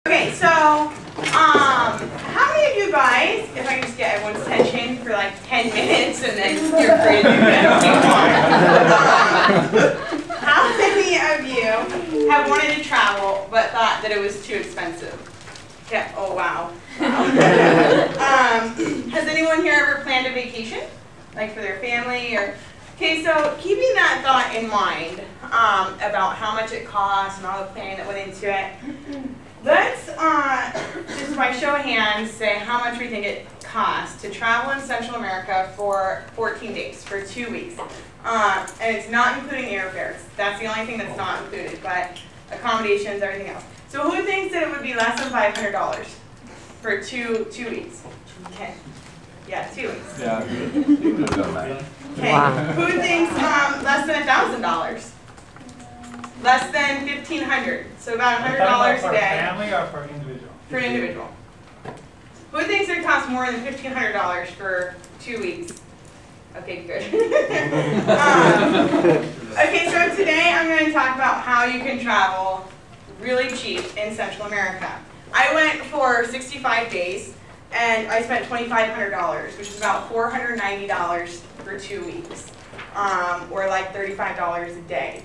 Okay, so, how many of you guys, if I can just get everyone's attention for like 10 minutes and then you're free to do that, how many of you have wanted to travel but thought that it was too expensive? Yeah, oh wow. Has anyone here ever planned a vacation? Like for their family or... Okay, so keeping that thought in mind about how much it costs and all the planning that went into it, let's, just by show of hands, say how much we think it costs to travel in Central America for 14 days, for 2 weeks. And it's not including airfares. That's the only thing that's not included, but accommodations, everything else. So who thinks that it would be less than $500 for two weeks? Okay. Yeah, 2 weeks. Yeah. Okay. Wow. Who thinks less than $1,000? Less than $1,500. So about $100 a day. For family or for individual? For an individual. Who thinks it costs more than $1,500 for 2 weeks? Okay, good. Okay, so today I'm going to talk about how you can travel really cheap in Central America. I went for 65 days. And I spent $2,500, which is about $490 for 2 weeks, or like $35 a day.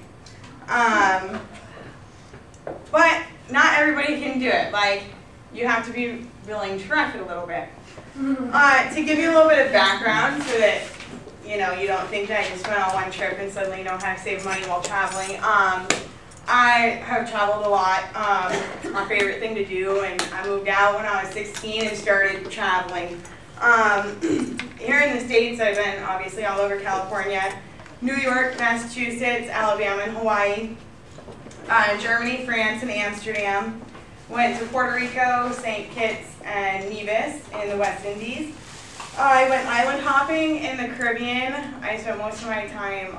But not everybody can do it. Like, you have to be willing to rough it a little bit. To give you a little bit of background so that you don't think that you spent on one trip and suddenly know how to save money while traveling. I have traveled a lot. It's my favorite thing to do, and I moved out when I was 16 and started traveling. Here in the States, I've been obviously all over California, New York, Massachusetts, Alabama, and Hawaii, Germany, France, and Amsterdam. Went to Puerto Rico, St. Kitts, and Nevis in the West Indies. I went island hopping in the Caribbean. I spent most of my time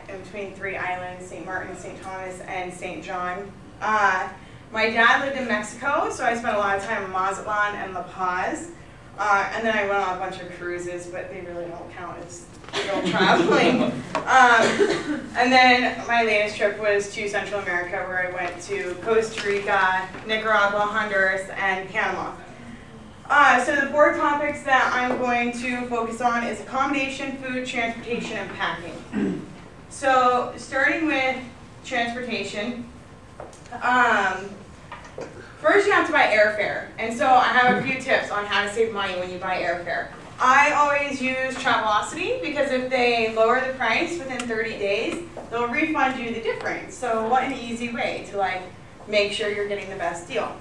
in between 3 islands, St. Martin, St. Thomas, and St. John. My dad lived in Mexico, so I spent a lot of time in Mazatlan and La Paz. And then I went on a bunch of cruises, but they really don't count as real traveling. And then my latest trip was to Central America, where I went to Costa Rica, Nicaragua, Honduras, and Panama. So the 4 topics that I'm going to focus on is accommodation, food, transportation, and packing. So starting with transportation, first you have to buy airfare. And so I have a few tips on how to save money when you buy airfare. I always use Travelocity because if they lower the price within 30 days, they'll refund you the difference. So what an easy way to make sure you're getting the best deal.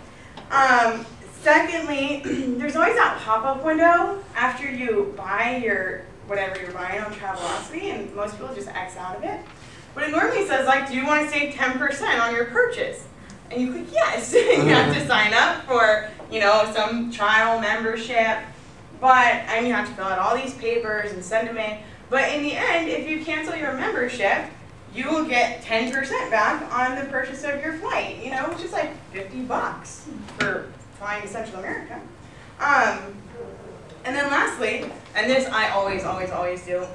Secondly, there's always that pop-up window after you buy whatever you're buying on Travelocity, and most people just X out of it. But it normally says, do you want to save 10% on your purchase? And you click yes. You have to sign up for, some trial membership. And you have to fill out all these papers and send them in. But in the end, if you cancel your membership, you will get 10% back on the purchase of your flight, which is like $50 for flying to Central America. And then lastly, and this I always do,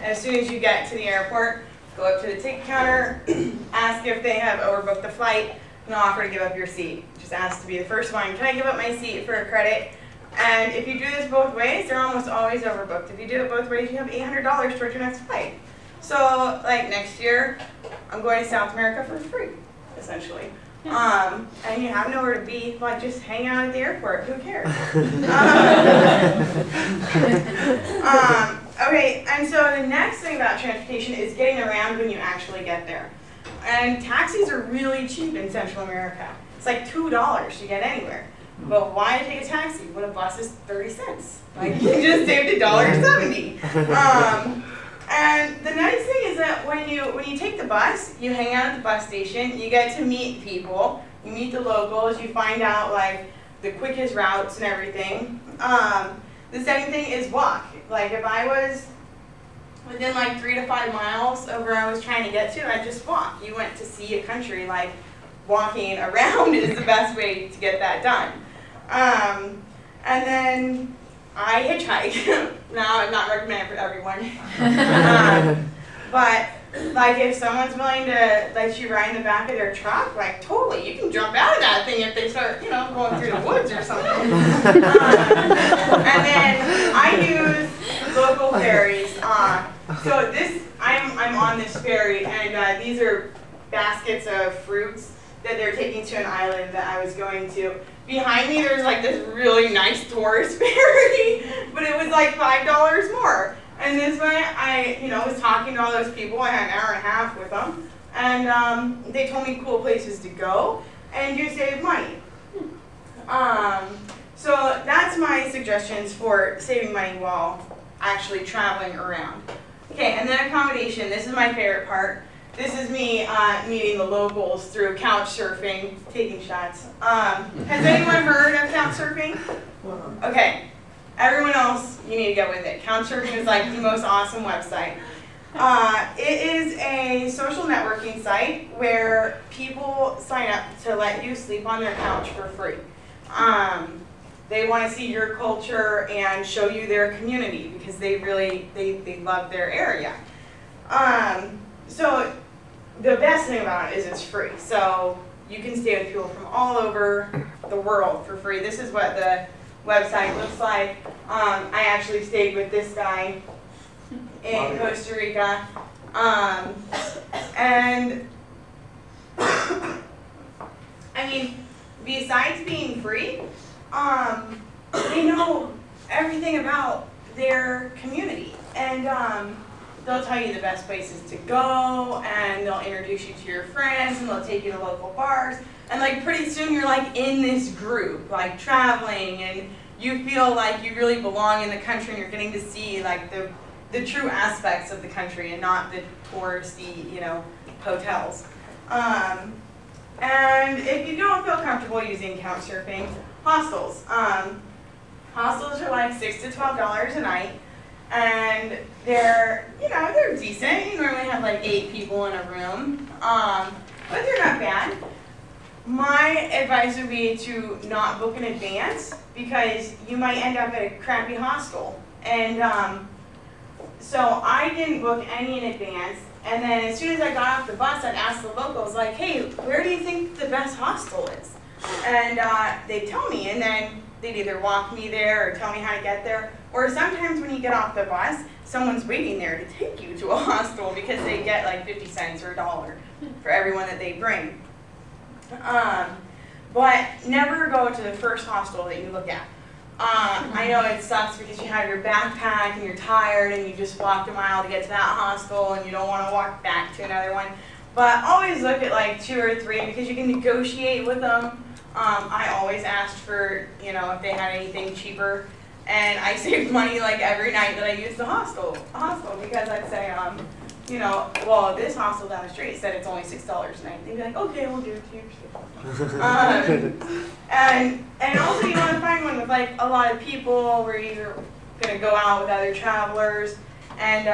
as soon as you get to the airport, go up to the ticket counter, ask if they have overbooked the flight, and offer to give up your seat. Just ask to be the first one. Can I give up my seat for a credit? And if you do this both ways, they're almost always overbooked. If you do it both ways, you have $800 towards your next flight. So next year, I'm going to South America for free, essentially. And you have nowhere to be, just hang out at the airport. Who cares? Okay, and so the next thing about transportation is getting around when you actually get there. And taxis are really cheap in Central America. It's like $2 to get anywhere. But why take a taxi when a bus is 30 cents? You just saved $1.70. And the nice thing is that when you take the bus, you hang out at the bus station, you get to meet people, you meet the locals, you find out the quickest routes and everything. The second thing is walk. If I was within 3 to 5 miles of where I was trying to get to, I'd just walk. You went to see a country, walking around is the best way to get that done. And then I hitchhike. Now, I'm not recommending it for everyone. But Like if someone's willing to let you ride in the back of their truck, like totally, you can jump out of that thing if they start, you know, going through the woods or something. And then I use local ferries. So this, I'm on this ferry, and these are baskets of fruits that they're taking to an island that I was going to. Behind me, there's like this really nice tourist ferry, but it was like $5 more. And this way, I, was talking to all those people. I had an hour and a half with them, and they told me cool places to go, and you save money. So that's my suggestions for saving money while actually traveling around. Okay, and then accommodation. This is my favorite part. This is me meeting the locals through couch surfing, taking shots. Has anyone heard of couch surfing? Okay. Everyone else, you need to get with it. Couch surfing is like the most awesome website. It is a social networking site where people sign up to let you sleep on their couch for free. They want to see your culture and show you their community because they love their area. So the best thing about it is it's free. So you can stay with people from all over the world for free. This is what the website looks like. I actually stayed with this guy in Costa Rica. And I mean, besides being free, they know everything about their community. And they'll tell you the best places to go, and they'll introduce you to your friends, and they'll take you to local bars. And like pretty soon you're like in this group, like traveling, and you feel like you really belong in the country, and you're getting to see like the true aspects of the country and not the touristy, hotels. And if you don't feel comfortable using couch surfing, hostels. Hostels are like $6 to $12 a night, and they're decent. You normally have like 8 people in a room, but they're not bad. My advice would be to not book in advance because you might end up at a crappy hostel. And so I didn't book any in advance. And then as soon as I got off the bus, I'd ask the locals, like, hey, where do you think the best hostel is? And they'd tell me, and then they'd either walk me there or tell me how to get there. Or sometimes when you get off the bus, someone's waiting there to take you to a hostel because they get like 50 cents or $1 for everyone that they bring. But never go to the first hostel that you look at. I know it sucks because you have your backpack and you're tired and you just walked a mile to get to that hostel and you don't want to walk back to another one. But always look at like 2 or 3 because you can negotiate with them. I always asked for, if they had anything cheaper. And I saved money like every night that I used the hostel because I'd say, well, this hostel down the street said it's only $6 a night. They'd be like, okay, we'll do it to you. And also you want to find one with like a lot of people where you're going to go out with other travelers, and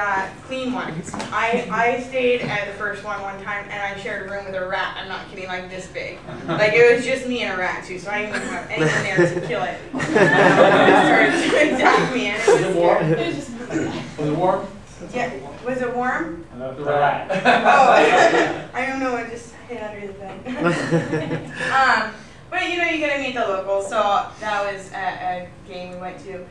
clean ones. I stayed at the first one time, and I shared a room with a rat. I'm not kidding, like this big. Like it was just me and a rat too, so I didn't even have anyone there to kill it. It started to attack me, and it was warm. Was it warm? Yeah. Was it warm? No, the rat. Oh, I don't know. It just hid under the bed. But you gotta meet the locals. So that was a game we went to.